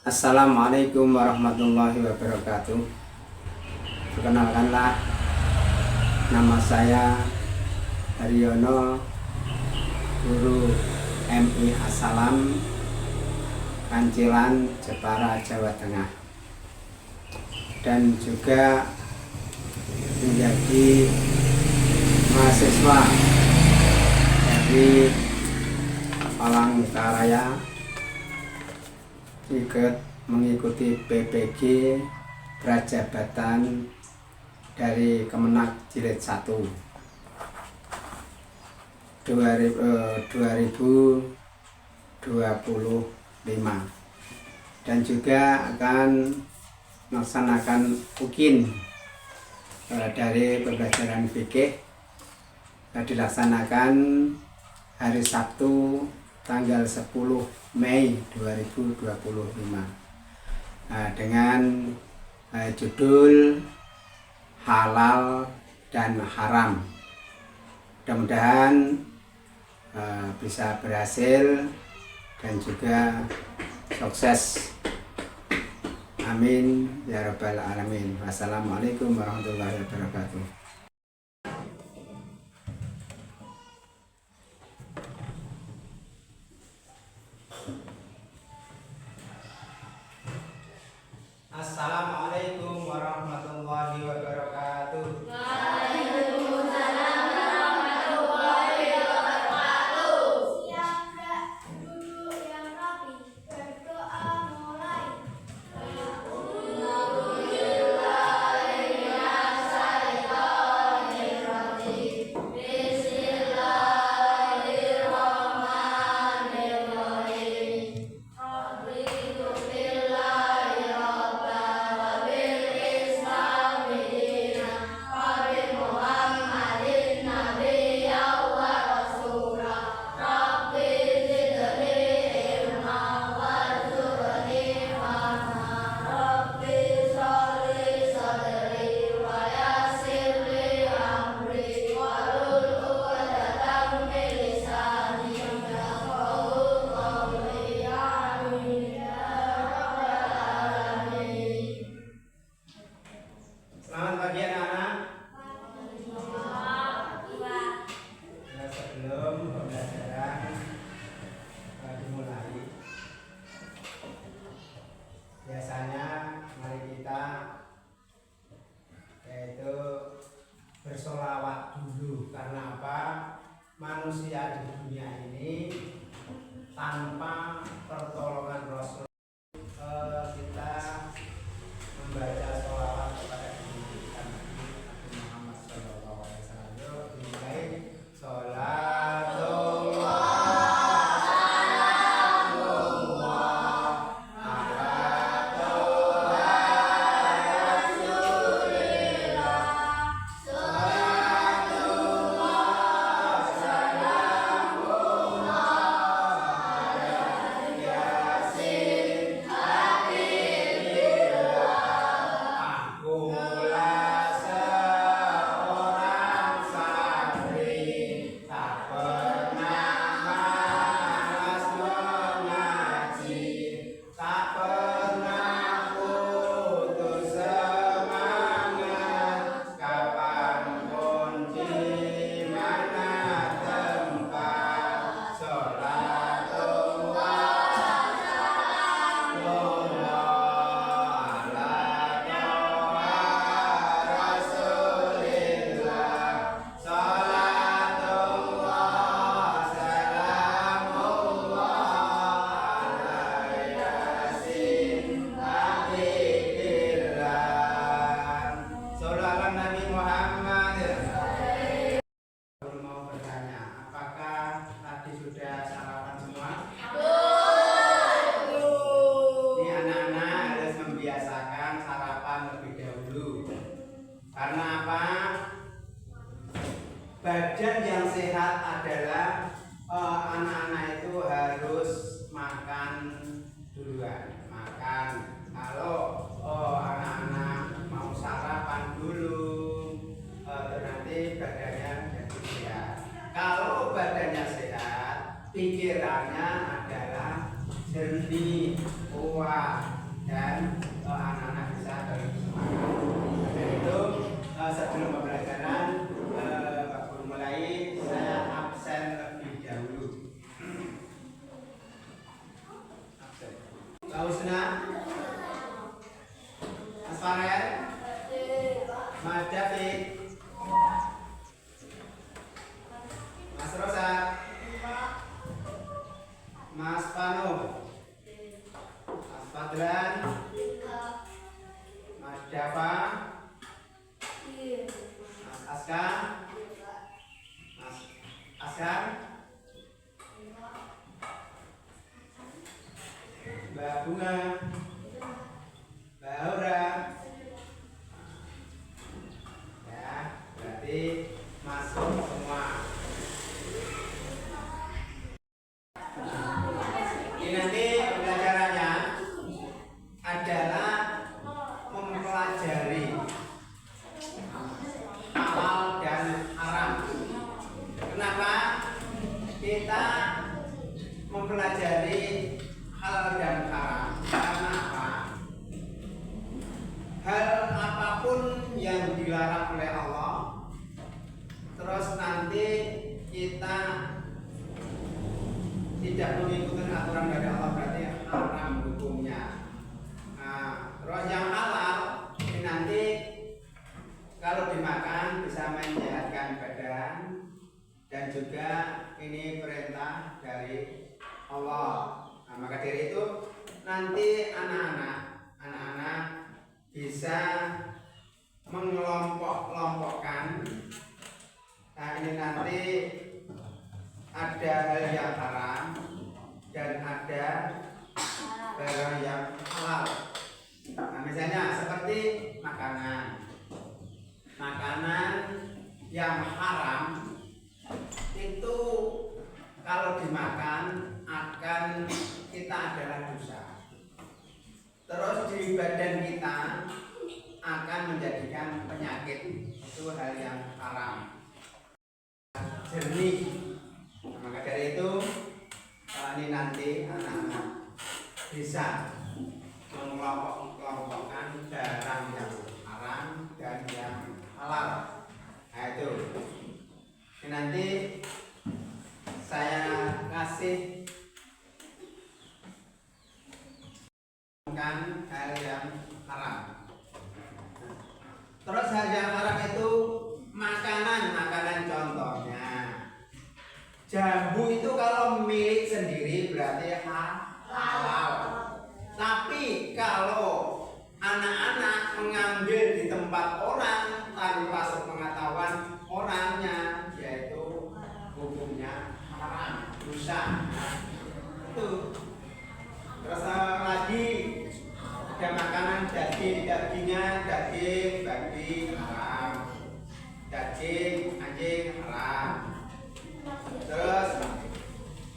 Assalamualaikum warahmatullahi wabarakatuh. Perkenalkanlah, nama saya Haryono, guru MI Assalam, Kancilan, Jepara, Jawa Tengah, dan juga menjadi mahasiswa dari Palangkaraya, ikut mengikuti PPG Prajabatan dari Kemenak Jilid 1 2025, dan juga akan melaksanakan UKIN dari pembelajaran fikih dilaksanakan hari Sabtu tanggal 10 Mei 2025 dengan judul halal dan haram. Mudah-mudahan bisa berhasil dan juga sukses. Amin ya rabbal alamin. Wassalamualaikum warahmatullahi wabarakatuh. Assalamualaikum warahmatullahi wabarakatuh. Waalaikumsalam warahmatullahi wabarakatuh. Siap, Kak. Duduk yang rapi. Berdoa mulai. Selamat pagi anak-anak. Sebelum pembelajaran dimulai, biasanya mari kita yaitu bersolawat dulu. Karena apa? Manusia di dunia ini tanpa pertolongan Rasul, kita membaca sholawat kepada Nabi Muhammad SAW. Yuk dimulai. Sholatullah Nabi Muhammad. Mau bertanya, apakah tadi sudah sarapan semua? Ini anak-anak harus membiasakan sarapan lebih dahulu. Karena apa? Badan yang sehat adalah anak-anak itu harus makan duluan. Kalau anak-anak mau sarapan dulu, nanti badannya jadi sehat. Kalau badannya sehat, pikirannya adalah jernih, kuat, dan anak-anak bisa bersemangat. Dan itu sebelum pembelajaran Pak Guru mulai, saya absen lebih dahulu. Absen. Pak Husna, Mas Farel, Mas David, Mas Rosa, Mas Pano, Mas Fadlan, Mas Dava, Mas Aska, Mas Askar, Mbak Bunga, Mbak Aura. Ya, berarti masuk semua. Ini nanti pembelajarannya adalah mempelajari halal dan haram. Kenapa kita mempelajari halal dan haram? Karena apa? Hal apapun yang dilarang oleh Allah, terus nanti kita tidak mengikuti aturan dari Allah, berarti haram hukumnya. Nah, terus yang halal ini nanti kalau dimakan bisa menyehatkan badan, dan juga ini perintah dari Allah. Nah, maka dari itu nanti anak-anak bisa mengelompok-kelompokkan. Nah, ini nanti ada hal yang haram dan ada barang yang halal. Nah, misalnya seperti makanan yang haram itu kalau dimakan akan kita adalah dosa. Terus di badan kita akan menjadikan penyakit. Itu hal yang haram. Jernih. Nah, maka dari itu ini nanti anak-anak bisa mengelompokkan barang yang haram dan yang halal. Nah, itu. Ini nanti saya kasih hal yang haram. Terus hal yang haram itu makanan contohnya. Jambu itu kalau milik sendiri berarti halal. Tapi kalau anak-anak mengambil di tempat orang tanpa sepengetahuan orangnya, yaitu hukumnya haram, dosa. Itu. Terus lagi ada makanan dagingnya daging babi haram, daging anjing haram. Terus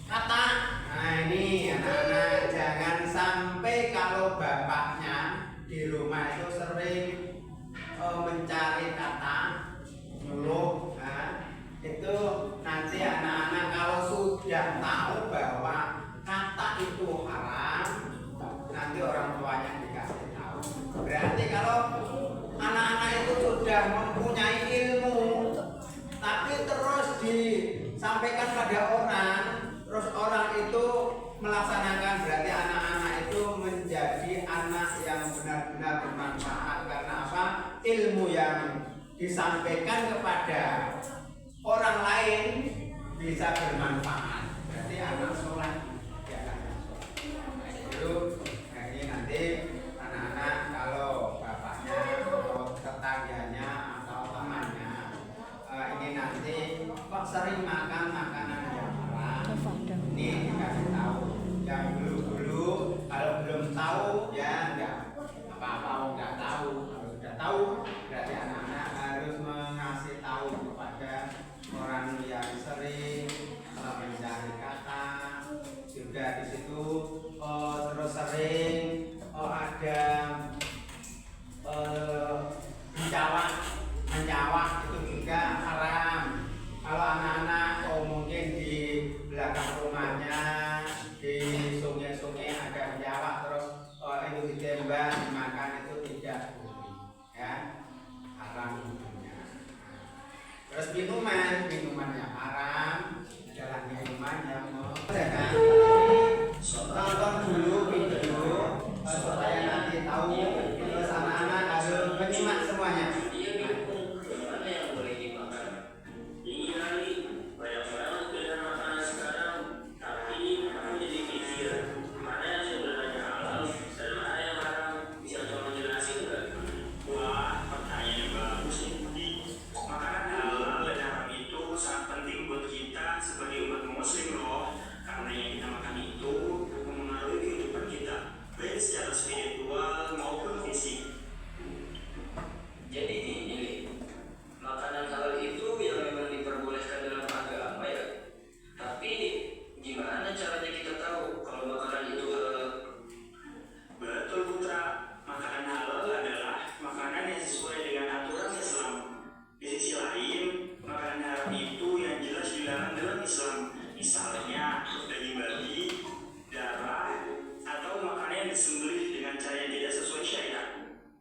kata, nah ini anak-anak jangan sampai kalau bapaknya di rumah itu sering mencari kata nyuluh, nah, itu nanti anak-anak kalau sudah tahu bahwa kata itu haram, nanti orang tuanya dikasih tahu. Berarti kalau anak-anak itu sudah mempunyai ilmu, tapi terus disampaikan pada orang, terus orang itu melaksanakan, berarti anak-anak itu menjadi anak yang benar-benar bermanfaat. Karena apa? Ilmu yang disampaikan kepada orang lain bisa bermanfaat. Berarti anak soleh. Nah, ini nanti anak-anak kalau bapaknya atau tetangganya atau temannya ini nanti kok sering makan makanan yang haram, ini dikasih tahu. Yang dulu kalau belum tahu ya enggak apa-apa, enggak tahu. Kalau sudah tahu berarti anak-anak harus mengasih tahu kepada orang yang sering mencari kata. Juga di situ terus sering ada menjawab itu juga haram. Kalau anak-anak mungkin di belakang rumahnya di sungai-sungai ada menjawab, terus itu ditembak Terus minuman yang haram, jalan minuman yang kan? Tonton dulu video supaya nanti tahu, terus anak-anak harus menyimak semuanya. Mana yang boleh dimakan? Iya nih, banyak banget pilihan makanan sekarang. Tapi aku jadi pikir, mana yang sebenarnya halal dan mana yang haram? Bisa tolong jelasin nggak? Wah, pertanyaan yang bagus nih. Makanan halal dan haram itu sangat penting buat kita sebagai umat muslim loh. Karena yang kita makan itu mempengaruhi kehidupan kita, baik secara spiritual maupun fisik. Jadi ini nih, makanan halal itu yang memang diperbolehkan dalam agama ya. Tapi gimana caranya kita tahu kalau makanan itu halal? Betul Putra, makanan halal adalah makanan yang sesuai dengan aturan Islam. Di sisi lain, makanan haram itu yang jelas dilarang dalam Islam. Misalnya daging babi, darah, atau makanan yang disembelih dengan cara yang tidak sesuai syariat.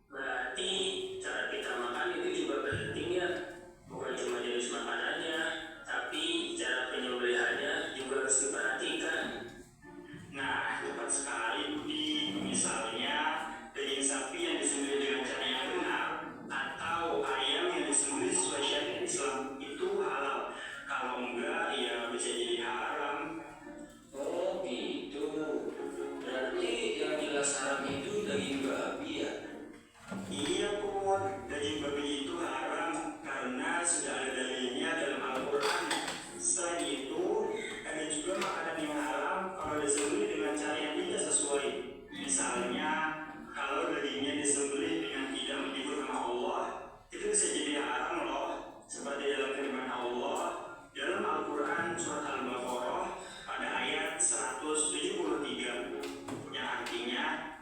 Berarti cara kita makan itu juga penting ya. Bukan cuma jenis makanannya, tapi cara penyembelihannya juga harus diperhatikan. Nah, tepat sekali Budi. Misalnya daging sapi yang disembelih dengan cara yang benar, atau ayam yang disembelih sesuai syariat Islam itu halal. Kalau enggak, ya bisa jadi haram. Oh gitu. Berarti yang jelas haram itu daging babi ya? Iya Pun, daging babi itu haram karena sudah ada dalilnya dalam Al-Quran. Selain itu, ada juga makanan yang haram kalau disembelih dengan cara yang tidak sesuai. Misalnya, kalau dagingnya disembelih dengan tidak menyebut nama Allah, itu bisa jadi haram loh. Seperti dalam firman Allah dalam Al-Quran surat Al-Baqarah pada ayat 173 yang artinya,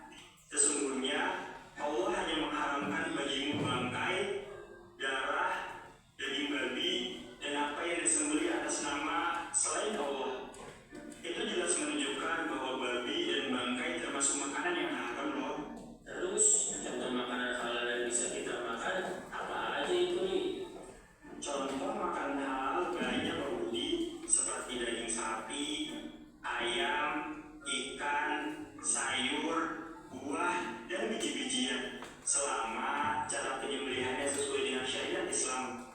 sesungguhnya Allah hanya mengharamkan bagimu bangkai, darah, daging babi, dan apa yang disembelih atas nama selain Allah. Itu jelas menunjukkan bahwa babi dan bangkai termasuk makanan yang haram loh. Terus contoh makanan halal yang bisa kita makan apa aja itu nih? Contoh makanan halal banyak Budi, seperti daging sapi, ayam, ikan, sayur, buah, dan biji-bijian, selama cara penyembelihannya sesuai dengan syariat Islam.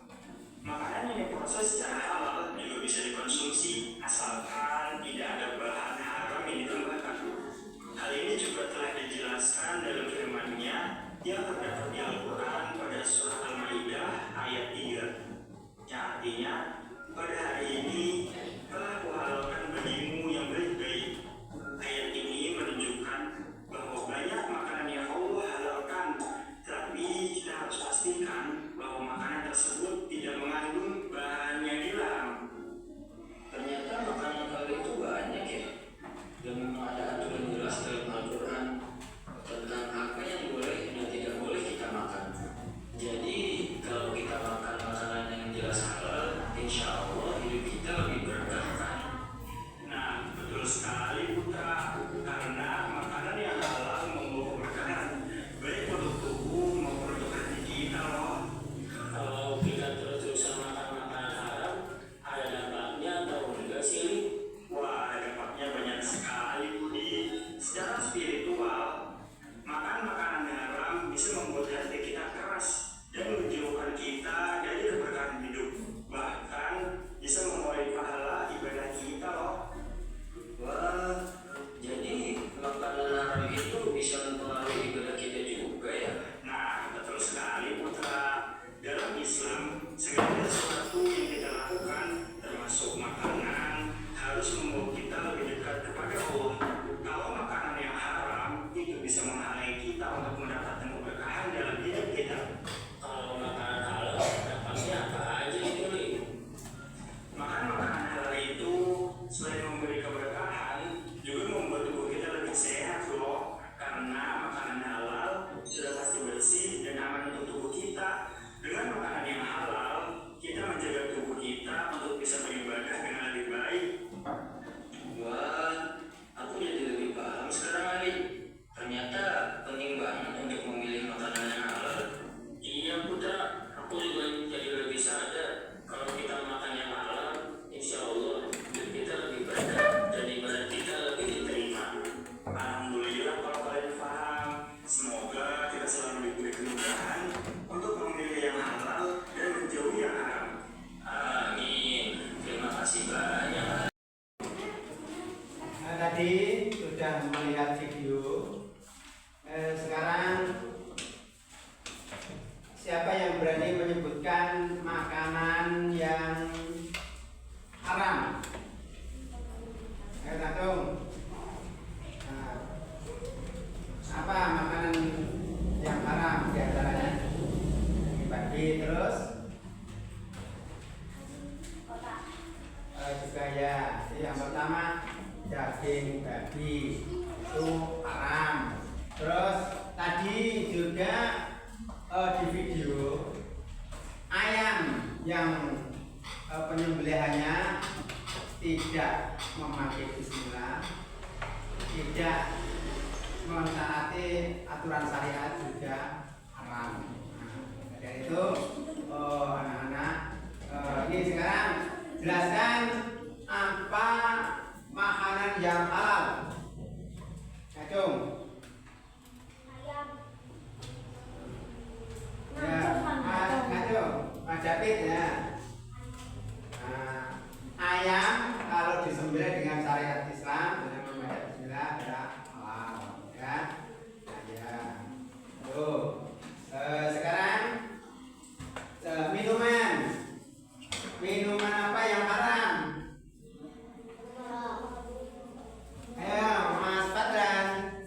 Makanan yang diproses secara halal juga bisa dikonsumsi asalkan tidak ada bahan haram yang ditambahkan. Hal ini juga telah dijelaskan dalam firman-Nya yang terdapat di Al-Quran pada surah Al-Maidah ayat 3. Yang artinya, pada hari ini telah kuhalalkan bagimu yang baik-baik. Ayat ini menunjukkan bahwa banyak makanan yang Allah halalkan, tapi kita harus pastikan bahwa makanan tersebut tidak mengandung bahan yang dilarang. Ternyata makanan halal itu banyak ya, dan memang ada aturan jelas dalam Al-Quran tentang apa yang boleh dan tidak boleh kita makan. Jadi kalau kita makan makanan yang jelas halal, insya Allah hidup babi itu haram. Terus tadi juga di video ayam yang penyembelihannya tidak memakai bismillah, tidak mentaati aturan syariat juga haram. Nah, dari itu anak-anak, ini sekarang jelaskan apa makanan yang halal. Acung. Ya, Acung, Pak Japit ya. Nah, ayam kalau disembelih dengan syariat Islam dengan membaca bismillah adalah halal, ya. Nah, ya. Tuh. Sekarang minuman apa yang haram? Ayo, Mas Padran.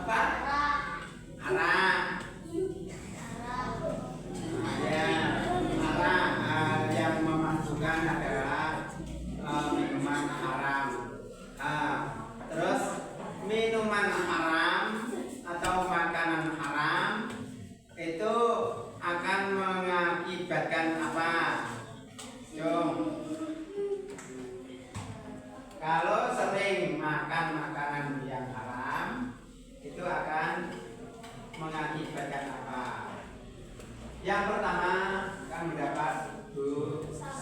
Apa? Haram. Ya, haram. Yang memasukkan adalah minuman haram. Terus minuman haram atau makanan haram itu akan mengakibatkan apa? Jom. Kalau sering makan makanan yang haram itu akan mengakibatkan apa? Yang pertama akan mendapat dosa.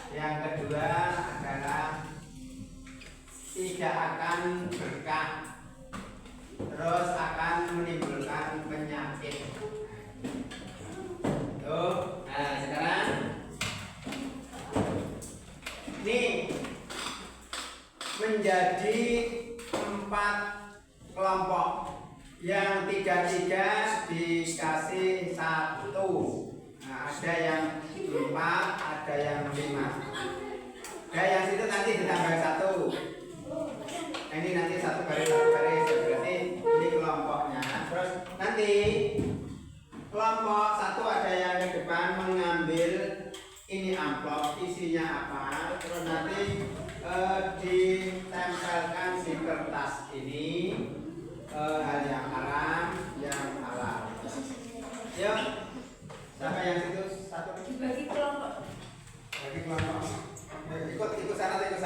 Yang kedua adalah tidak akan berkah, terus akan menimbulkan penyakit. Tuh, nah sekarang ini menjadi 4 kelompok yang tiga-tiga dikasih 1. Nah, ada yang 4, ada yang 5. Nah, yang situ nanti ditambah 1. Nah, ini nanti 1 baris berarti ini kelompoknya. Terus nanti kelompok 1 ada yang ke depan mengambil ini amplop isinya apa, terus nanti ditempelkan di kertas ini hal yang haram, yang halal. Yuk, siapa yang situ 1? Dibagi kelompok. Bagi kelompok. Ikut sana ya.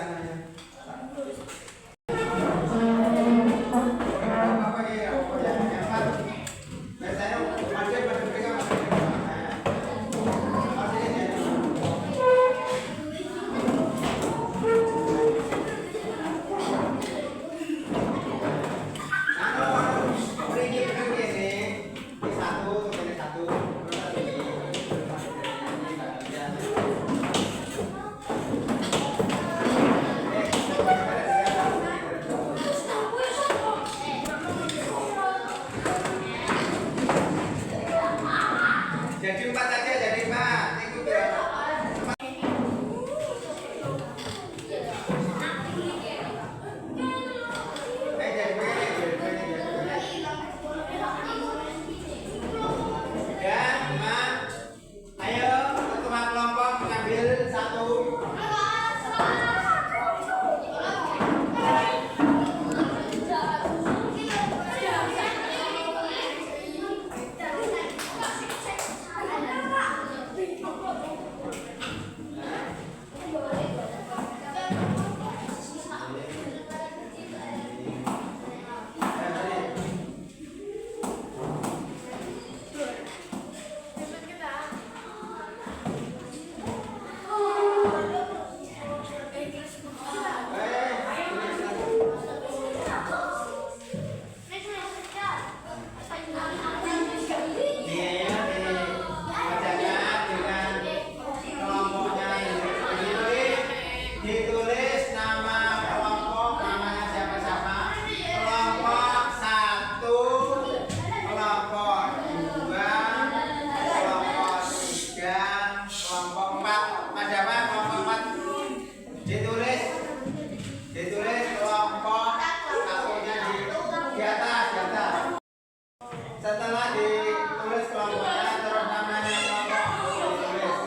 Apa ya? Yang 4. Biasanya masih berdekat masih. Jadi 4 aja, jadi 4. Ikut ya. Ayo, ketua kelompok mengambil 1. Ditulis nama kelompok, namanya siapa-siapa. Kelompok 1, kelompok 2, kelompok 3, kelompok 4. Mas siapa? Kelompok 4. Ditulis kelompok satunya di atas. Setelah ditulis kelompoknya, terus namanya kelompok ditulis.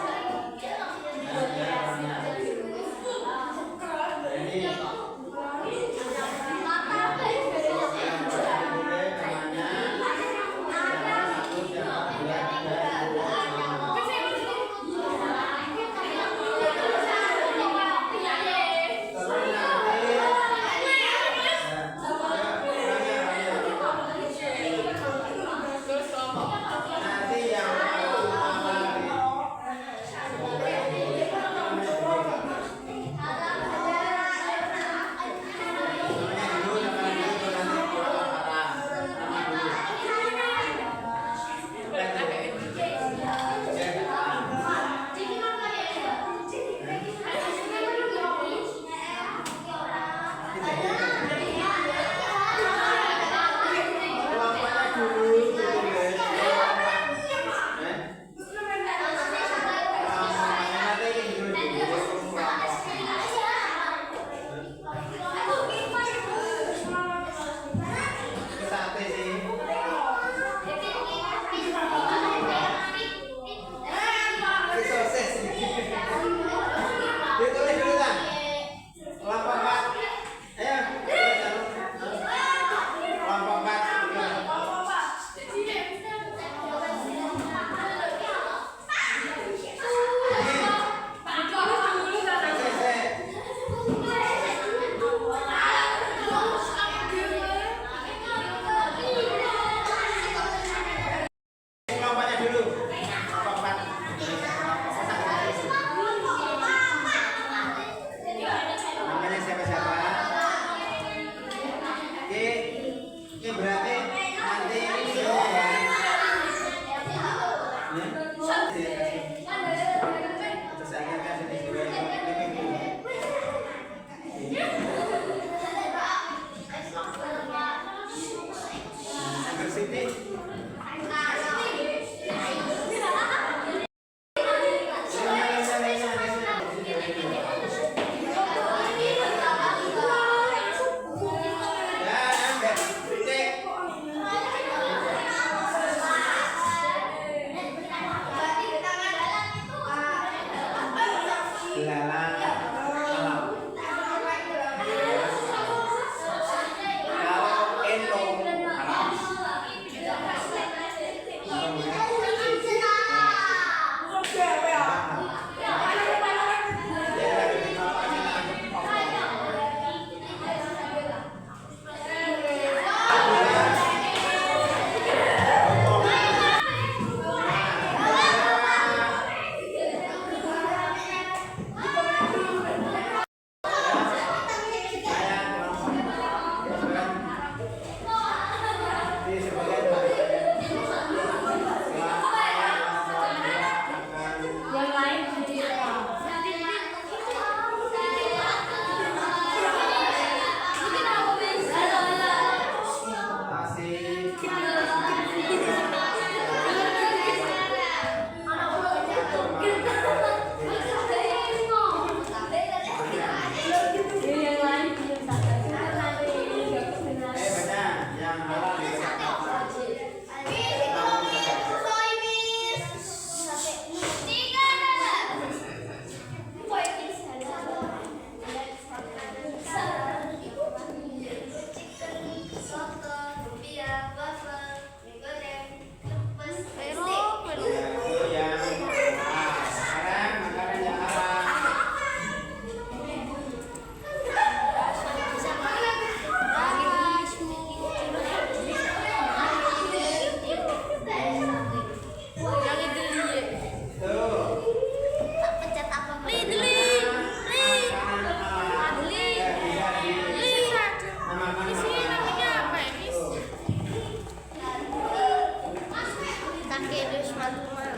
Oke, dus matu